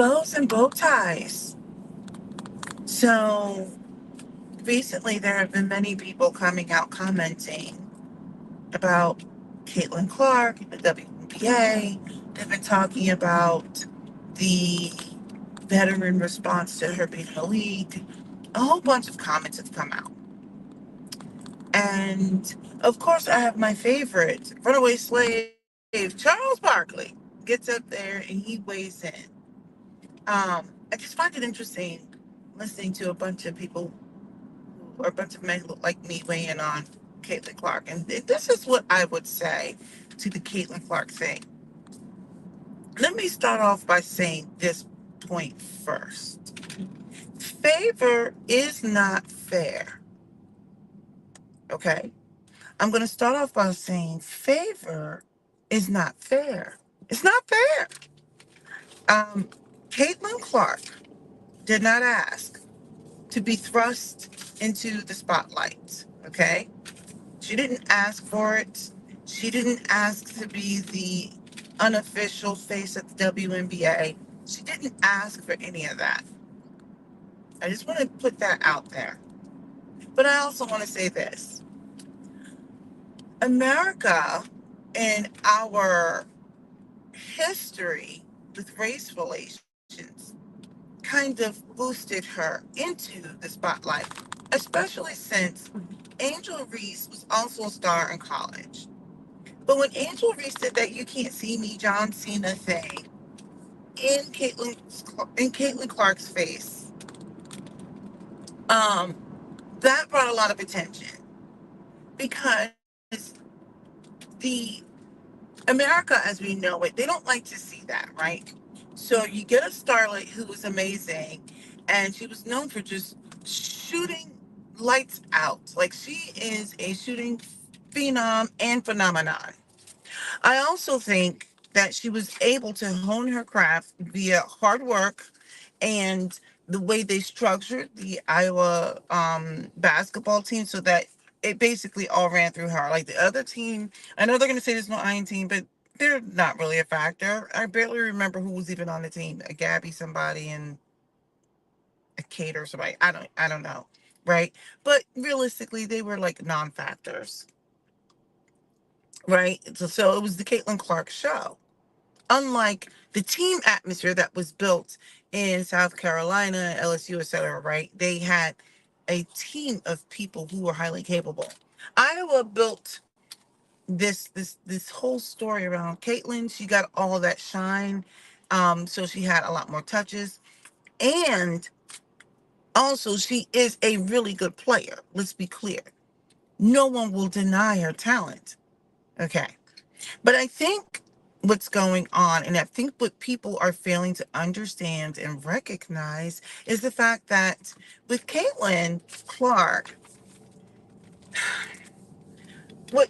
bows and bow ties. So recently, there have been many people coming out commenting about Caitlin Clark, the WNBA. They've been talking about the veteran response to her being in the league. A whole bunch of comments have come out. And of course, I have my favorite, runaway slave, Charles Barkley, gets up there and he weighs in. I just find it interesting listening to a bunch of people or a bunch of men who look like me weigh in on Caitlin Clark. And this is what I would say to the Caitlin Clark thing. Let me start off by saying this point first. Favor is not fair. Okay? I'm going to start off by saying favor is not fair. It's not fair. Um, Caitlin Clark did not ask to be thrust into the spotlight. Okay? She didn't ask for it. She didn't ask to be the unofficial face of the WNBA. She didn't ask for any of that. I just want to put that out there. But I also want to say this. America and our history with race relations kind of boosted her into the spotlight, especially since Angel Reese was also a star in college. But when Angel Reese did that "You Can't See Me, John Cena" thing in Caitlin Clark's face, um, that brought a lot of attention because the America as we know it, they don't like to see that, right? So you get a starlet who was amazing, and she was known for just shooting lights out. Like she is a shooting phenom and phenomenon. I also think that she was able to hone her craft via hard work and the way they structured the Iowa basketball team so that it basically all ran through her. Like the other team, I know they're going to say there's no Iron team, but they're not really a factor. I barely remember who was even on the team. A Gabby, somebody, and a Kate or somebody. I don't know, right? But realistically, they were like non-factors, right? So it was the Caitlin Clark show. Unlike the team atmosphere that was built in South Carolina, LSU, etc., right? They had a team of people who were highly capable. Iowa built this whole story around Caitlin. She got all of that shine. So she had a lot more touches. And also she is a really good player. Let's be clear. No one will deny her talent. Okay. But I think what's going on, and I think what people are failing to understand and recognize, is the fact that with Caitlin Clark, what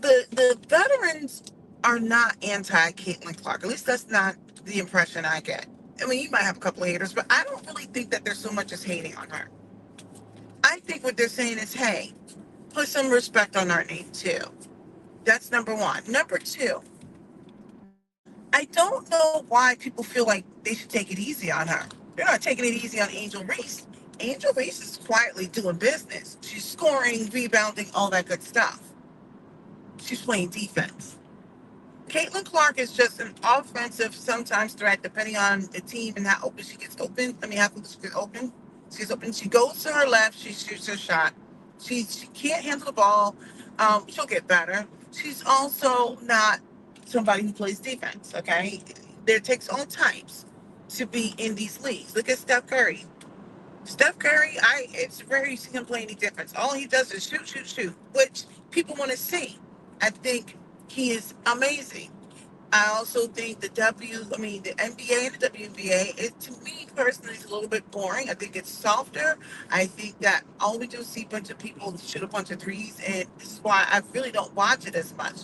the veterans are not anti Caitlin Clark. At least that's not the impression I get. I mean, you might have a couple of haters, but I don't really think that there's so much as hating on her. I think what they're saying is, hey, put some respect on our name too. That's number one. Number two, I don't know why people feel like they should take it easy on her. They're not taking it easy on Angel Reese. Angel Reese is quietly doing business. She's scoring, rebounding, all that good stuff. She's playing defense. Caitlin Clark is just an offensive, sometimes threat, depending on the team and how open she gets open. I mean, how she gets open. She gets open. She goes to her left. She shoots her shot. She can't handle the ball. She'll get better. She's also not somebody who plays defense. Okay, there takes all types to be in these leagues. Look at Steph Curry. Steph Curry, it's rare you see him play any difference. All he does is shoot, shoot, shoot, which people want to see. I think he is amazing. I also think the NBA and the WNBA, to me personally, is a little bit boring. I think it's softer. I think that all we do is see a bunch of people shoot a bunch of threes, and this is why I really don't watch it as much.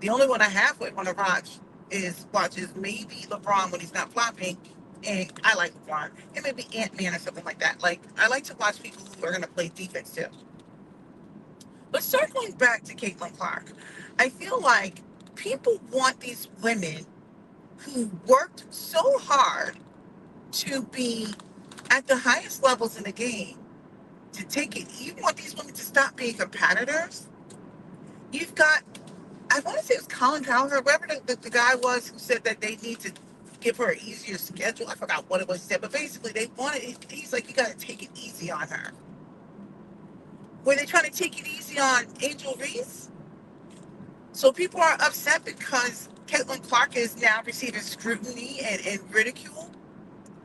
The only one I halfway want to watch is maybe LeBron when he's not flopping, and I like LeBron. It may be Ant-Man or something like that. Like, I like to watch people who are going to play defense too. But circling back to Caitlin Clark, I feel like people want these women who worked so hard to be at the highest levels in the game, to take it. You want these women to stop being competitors? You've got, I want to say it was Colin Cowherd, whoever the guy was who said that they need to give her an easier schedule. I forgot what it was he said, but basically they wanted, he's like, you got to take it easy on her. Were they trying to take it easy on Angel Reese? So people are upset because Caitlin Clark is now receiving scrutiny and ridicule.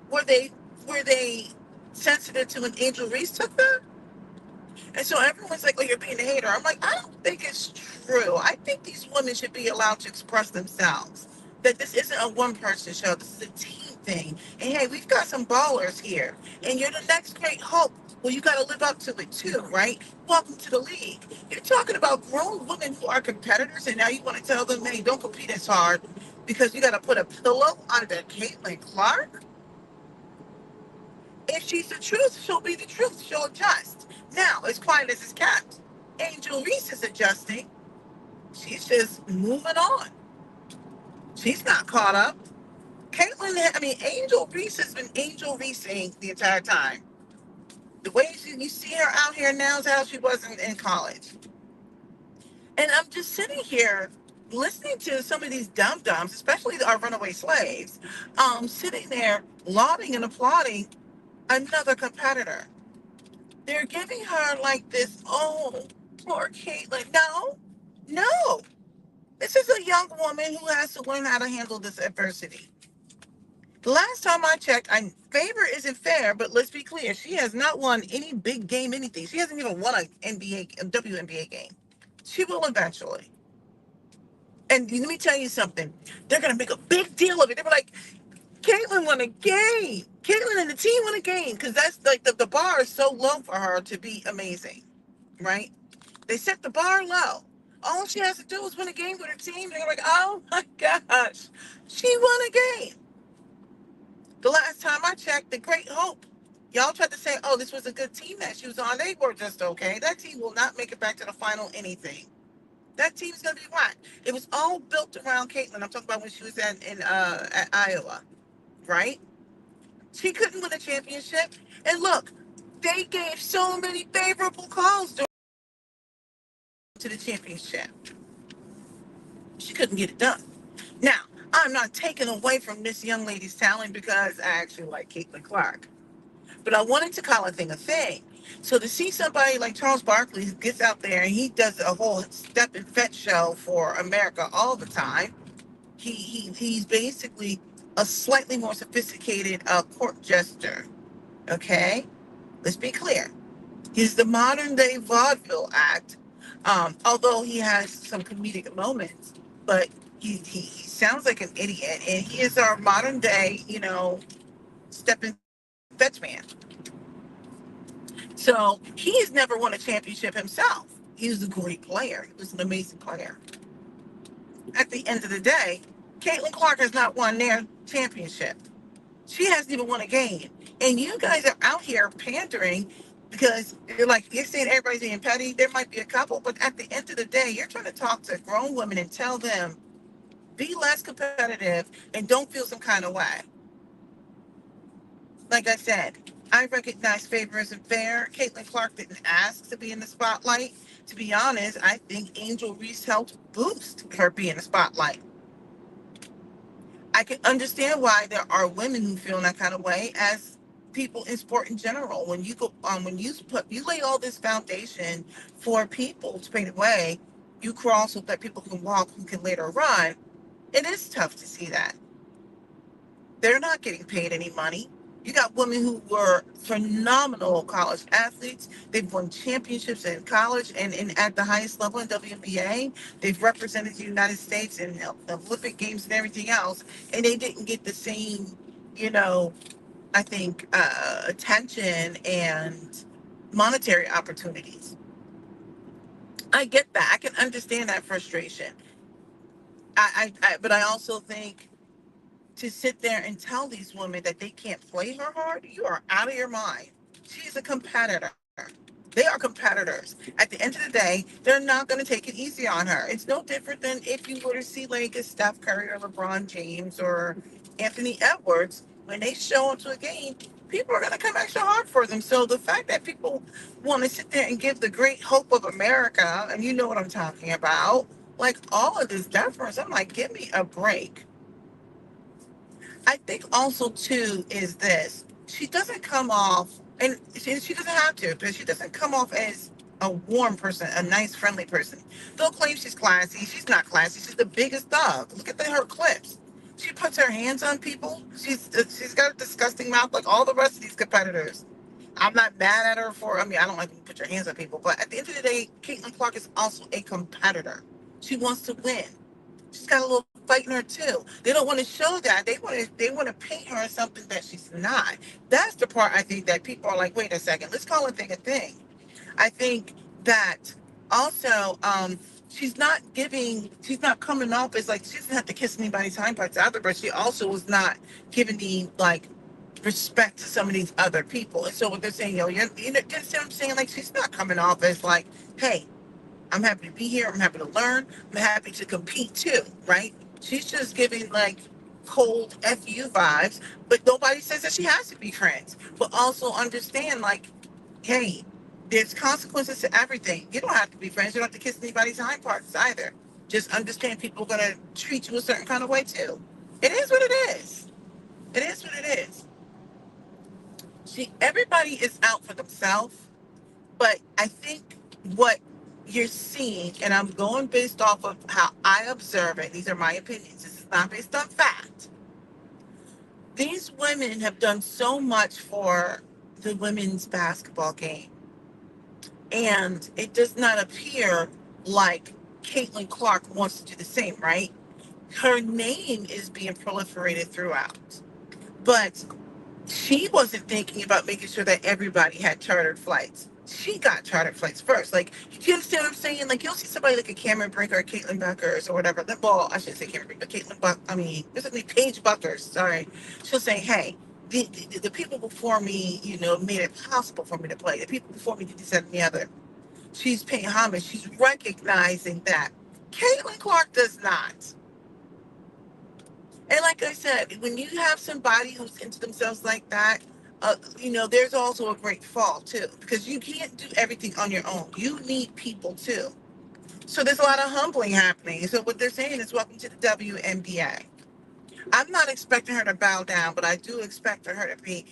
Were they were they sensitive to when Angel Reese took them? And so everyone's like, "Oh, you're being a hater." I'm like, I don't think it's true. I think these women should be allowed to express themselves. That this isn't a one-person show. This is a team thing. And hey, we've got some ballers here, and you're the next great hope. Well, you got to live up to it too, right? Welcome to the league. You're talking about grown women who are competitors, and now you want to tell them, "Hey, don't compete as hard because you got to put a pillow under Caitlin Clark." If she's the truth, she'll be the truth. She'll adjust. Now, as quiet as it's kept, Angel Reese is adjusting. She's just moving on. She's not caught up. Angel Reese has been Angel Reesing the entire time. The way you see her out here now is how she was in college. And I'm just sitting here listening to some of these dum-dums, especially our runaway slaves, sitting there lauding and applauding another competitor. They're giving her like this, oh, poor Caitlin. No, no. This is a young woman who has to learn how to handle this adversity. The last time I checked, favor isn't fair, but let's be clear. She has not won any big game, anything. She hasn't even won a WNBA game. She will eventually. And let me tell you something. They're going to make a big deal of it. They're like, Caitlin won a game. Caitlin and the team won a game. Because that's like the bar is so low for her to be amazing. Right? They set the bar low. All she has to do is win a game with her team. They're like, oh my gosh, she won a game. The last time I checked, the Great Hope. Y'all tried to say, oh, this was a good team that she was on. They were just okay. That team will not make it back to the final anything. That team's going to be whacked. It was all built around Caitlin. I'm talking about when she was at Iowa, right? She couldn't win a championship. And look, they gave so many favorable calls to the championship. She couldn't get it done. Now, I'm not taking away from this young lady's talent because I actually like Caitlin Clark. But I wanted to call a thing a thing. So to see somebody like Charles Barkley who gets out there and he does a whole step and fetch show for America all the time, he's basically a slightly more sophisticated court jester. Okay? Let's be clear. He's the modern day vaudeville act, although he has some comedic moments, but he sounds like an idiot, and he is our modern day, step and fetch man. So he has never won a championship himself. He was a great player. He was an amazing player. At the end of the day, Caitlin Clark has not won their championship. She hasn't even won a game. And you guys are out here pandering because you're saying everybody's being petty. There might be a couple, but at the end of the day, you're trying to talk to grown women and tell them, be less competitive and don't feel some kind of way. Like I said, I recognize favor isn't fair. Caitlin Clark didn't ask to be in the spotlight. To be honest, I think Angel Reese helped boost her being in the spotlight. I can understand why there are women who feel in that kind of way as people in sport in general. When you go you lay all this foundation for people to pave the way, you crawl so that people can walk who can later run. It is tough to see that. They're not getting paid any money. You got women who were phenomenal college athletes. They've won championships in college and at the highest level in WNBA. They've represented the United States in Olympic Games and everything else. And they didn't get the same, I think, attention and monetary opportunities. I get that. I can understand that frustration. But I also think to sit there and tell these women that they can't play her hard, you are out of your mind. She's a competitor. They are competitors. At the end of the day, they're not going to take it easy on her. It's no different than if you were to see like a Steph Curry or LeBron James or Anthony Edwards. When they show up to a game, people are going to come extra hard for them. So the fact that people want to sit there and give the great hope of America, and you know what I'm talking about, like all of this deference, I'm like, give me a break. I think also too is this. She doesn't come off, and she doesn't have to, but she doesn't come off as a warm person, a nice, friendly person. They'll claim she's classy. She's not classy. She's the biggest thug. Look at her clips. She puts her hands on people. She's got a disgusting mouth like all the rest of these competitors. I'm not mad at her for. I mean, I don't like when you put your hands on people, but at the end of the day, Caitlin Clark is also a competitor. She wants to win. She's got a little fight in her too. They don't want to show that. They want to paint her as something that she's not. That's the part I think that people are like, wait a second, let's call a thing a thing. I think that also she's not coming off as like she doesn't have to kiss anybody's hind parts either, but she also was not giving the like respect to some of these other people. And so what they're saying, you know, just what I'm saying, like she's not coming off as like, hey, I'm happy to be here. I'm happy to learn. I'm happy to compete too, right? She's just giving like cold FU vibes, but nobody says that she has to be friends. But also understand, like, hey, there's consequences to everything. You don't have to be friends. You don't have to kiss anybody's hind parts either. Just understand people are going to treat you a certain kind of way too. It is what it is. It is what it is. Everybody is out for themselves. But I think what you're seeing, and I'm going based off of how I observe it, these are my opinions, this is not based on fact. These women have done so much for the women's basketball game. And it does not appear like Caitlin Clark wants to do the same, right? Her name is being proliferated throughout. But she wasn't thinking about making sure that everybody had chartered flights. She got chartered flights first. Like, you understand what I'm saying? Like, you'll see somebody like a Cameron Brinker or Caitlin Buckers or whatever. Well, I shouldn't say Cameron Brinker, Caitlin Buck. I mean, basically Paige Buckers. Sorry. She'll say, hey, the people before me, you know, made it possible for me to play. The people before me did this, that, and the other. She's paying homage. She's recognizing that. Caitlin Clark does not. And like I said, when you have somebody who's into themselves like that, you know, there's also a great fall too, because you can't do everything on your own. You need people too. So there's a lot of humbling happening. So what they're saying is, welcome to the WNBA. I'm not expecting her to bow down, but I do expect for her to be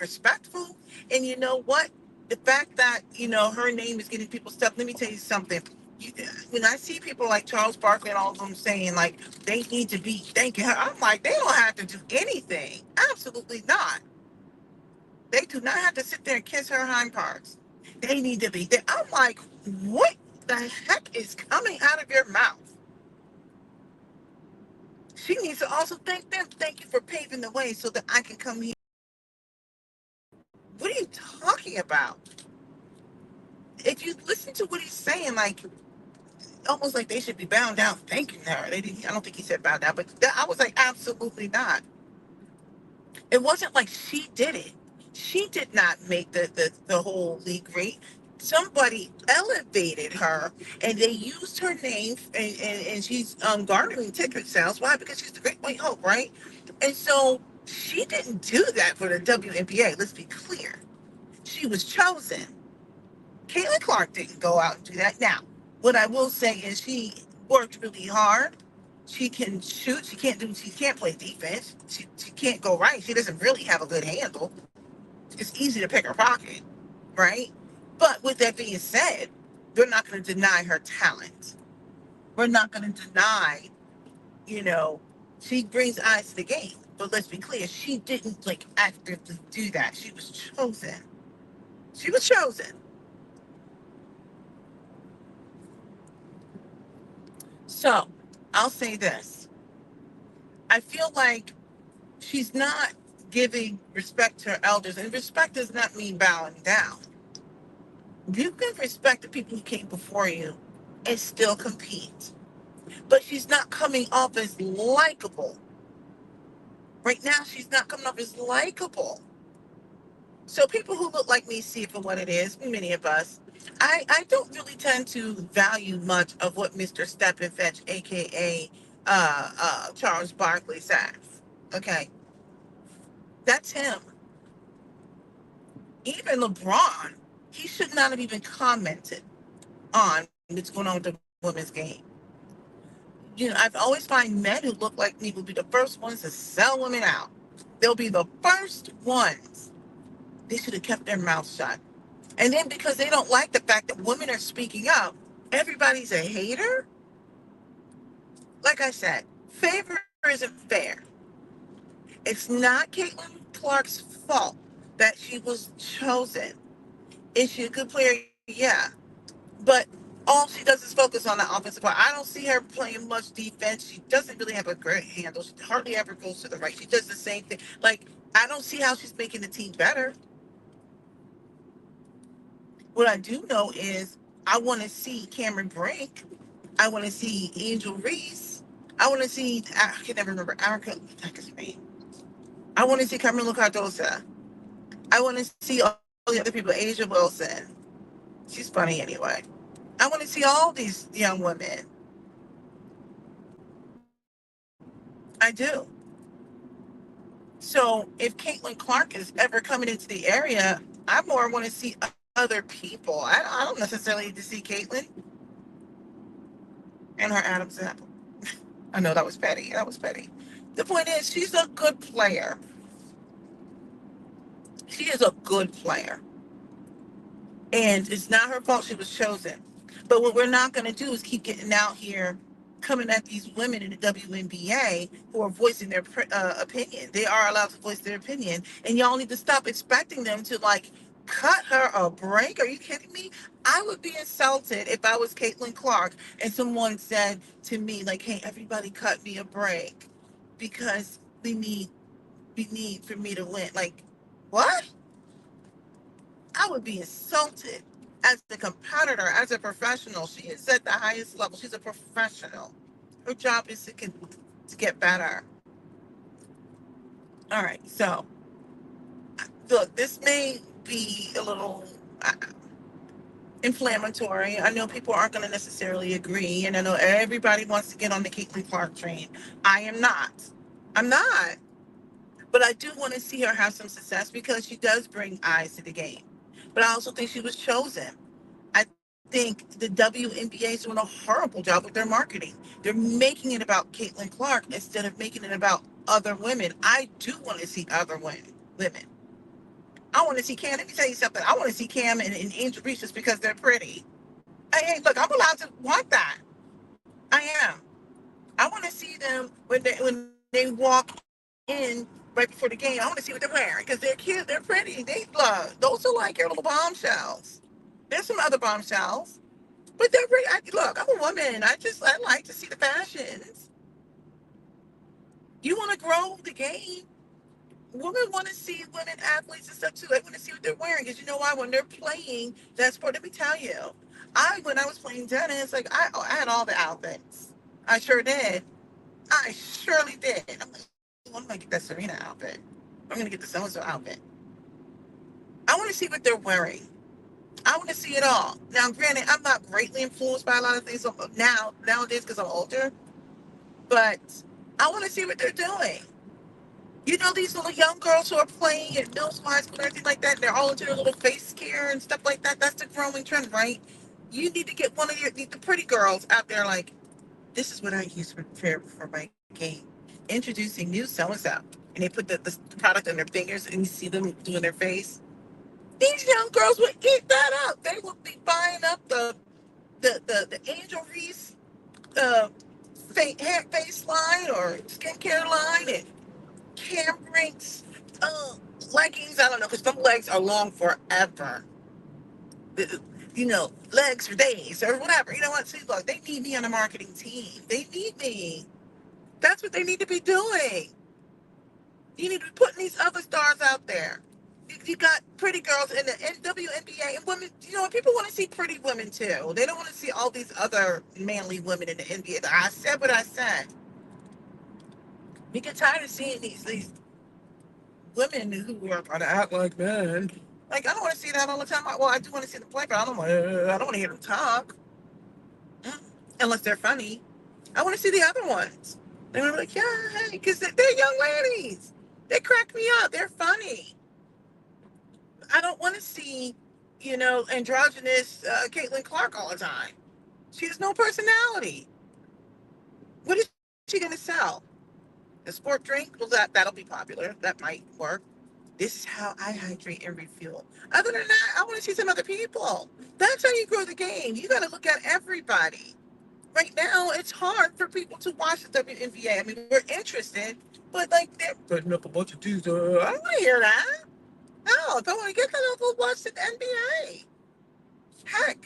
respectful. And you know what? The fact that you know her name is getting people stuff. Let me tell you something. You, when I see people like Charles Barkley and all of them saying like they need to be thanking her, I'm like, they don't have to do anything. Absolutely not. They do not have to sit there and kiss her hind parts. They need to be there. I'm like, what the heck is coming out of your mouth? She needs to also thank them. Thank you for paving the way so that I can come here. What are you talking about? If you listen to what he's saying, like almost like they should be bound down thanking her. They didn't, I don't think he said bound down, but I was like, absolutely not. It wasn't like she did it. She did not make the whole league great. Somebody elevated her and they used her name and she's garnering ticket sales. Why? Because she's the Great White Hope, right? And so she didn't do that for the WNBA. Let's be clear. She was chosen. Caitlin Clark didn't go out and do that. Now, what I will say is she worked really hard. She can shoot. She can't play defense. She can't go right. She doesn't really have a good handle. It's easy to pick her pocket, right? But with that being said, we're not going to deny her talent. We're not going to deny, you know, she brings eyes to the game. But let's be clear, she didn't like actively do that. She was chosen. She was chosen. So I'll say this. I feel like she's not giving respect to her elders, and respect does not mean bowing down. You can respect the people who came before you and still compete. But she's not coming off as likable. Right now, she's not coming off as likable. So people who look like me see it for what it is, many of us. I don't really tend to value much of what Mr. Step and Fetch, aka Charles Barkley, says. Okay, that's him. Even LeBron, he should not have even commented on what's going on with the women's game. I've always find men who look like me will be the first ones to sell women out. They'll be the first ones. They should have kept their mouth shut. And then because they don't like the fact that women are speaking up, everybody's a hater. Like I said, favor isn't fair. It's not Caitlin Clark's fault that she was chosen. Is she a good player? Yeah. But all she does is focus on the offensive part. I don't see her playing much defense. She doesn't really have a great handle. She hardly ever goes to the right. She does the same thing. Like, I don't see how she's making the team better. What I do know is I want to see Cameron Brink. I want to see Angel Reese. I want to see, I can never remember, Erica, what the heck is her name? I want to see Carmelo Cardosa. I want to see all the other people, Asia Wilson. She's funny anyway. I want to see all these young women. I do. So if Caitlin Clark is ever coming into the area, I more want to see other people. I don't necessarily need to see Caitlin and her Adam's apple. I know that was petty. That was petty. The point is, she's a good player. She is a good player. And it's not her fault she was chosen. But what we're not going to do is keep getting out here coming at these women in the WNBA who are voicing their opinion. They are allowed to voice their opinion. And y'all need to stop expecting them to, like, cut her a break. Are you kidding me? I would be insulted if I was Caitlin Clark and someone said to me, like, hey, everybody cut me a break because we need for me to win. Like, what? I would be insulted as a competitor, as a professional. She is at the highest level. She's a professional. Her job is to get better. All right. So, look, this may be a little inflammatory. I know people aren't going to necessarily agree. And I know everybody wants to get on the Caitlin Clark train. I am not. I'm not. But I do want to see her have some success because she does bring eyes to the game. But I also think she was chosen. I think the WNBA is doing a horrible job with their marketing. They're making it about Caitlin Clark instead of making it about other women. I do want to see other women. Women. I want to see Cam. Let me tell you something. I want to see Cam and Angel Reese just because they're pretty. Hey, look, I'm allowed to want that. I am. I want to see them when they walk in right before the game. I want to see what they're wearing because they're cute, they're pretty, they love. Those are like your little bombshells. There's some other bombshells. But they're pretty. Look, I'm a woman. I like to see the fashions. You want to grow the game. Women want to see women athletes and stuff too. They want to see what they're wearing because you know why? When they're playing that sport, let me tell you, when I was playing tennis, like I had all the outfits. I sure did. I surely did. I'm like, I'm gonna get that Serena outfit. I'm gonna get the so-and-so outfit. I want to see what they're wearing. I want to see it all. Now, granted, I'm not greatly influenced by a lot of things nowadays because I'm older, but I want to see what they're doing. You know, these little young girls who are playing at middle school, high school, and everything like that, they're all into their little face care and stuff like that. That's the growing trend, right? You need to get one of the pretty girls out there like, this is what I use to prepare for my game. Introducing new so-and-so. And they put the product on their fingers and you see them doing their face. These young girls would eat that up. They would be buying up the Angel Reese uh, face line or skincare line and Cam Brink's uh, leggings. I don't know, because some legs are long forever. Legs for days or whatever. You know what? See, look, they need me on the marketing team. They need me. That's what they need to be doing. You need to be putting these other stars out there. You got pretty girls in the WNBA and women. People want to see pretty women too. They don't want to see all these other manly women in the NBA. I said what I said. We get tired of seeing these women who are going to act like men. Like, I don't want to see that all the time. Well, I do want to see them play, but I don't want to hear them talk. Mm. Unless they're funny. I want to see the other ones. They're gonna be like, yeah, hey, because they're young ladies. They crack me up. They're funny. I don't want to see, androgynous Caitlin Clark all the time. She has no personality. What is she gonna sell? A sport drink? Well, that'll be popular. That might work. This is how I hydrate and refuel. Other than that, I want to see some other people. That's how you grow the game. You got to look at everybody. Right now, it's hard for people to watch the WNBA. I mean, we're interested, but like they're putting up a bunch of dudes. I don't want to hear that. No, if I want to get that, I'll go watch the NBA. Heck,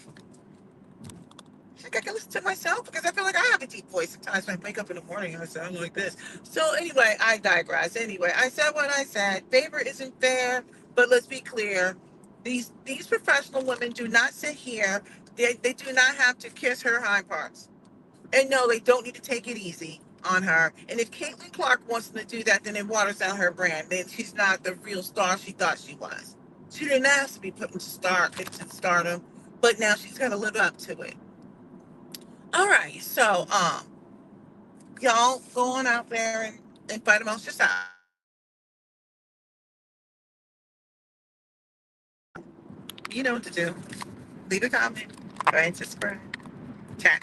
I can listen to myself because I feel like I have a deep voice sometimes when I wake up in the morning and I sound like this. So anyway, I digress. Anyway, I said what I said. Favor isn't fair, but let's be clear. These professional women do not sit here. They do not have to kiss her hind parts. And no, they don't need to take it easy on her. And if Caitlin Clark wants them to do that, then it waters down her brand. Then she's not the real star she thought she was. She didn't ask to be put into stardom, but now she's got to live up to it. All right, so y'all go on out there and fight amongst yourselves. You know what to do. Leave a comment, go ahead and subscribe. Chat.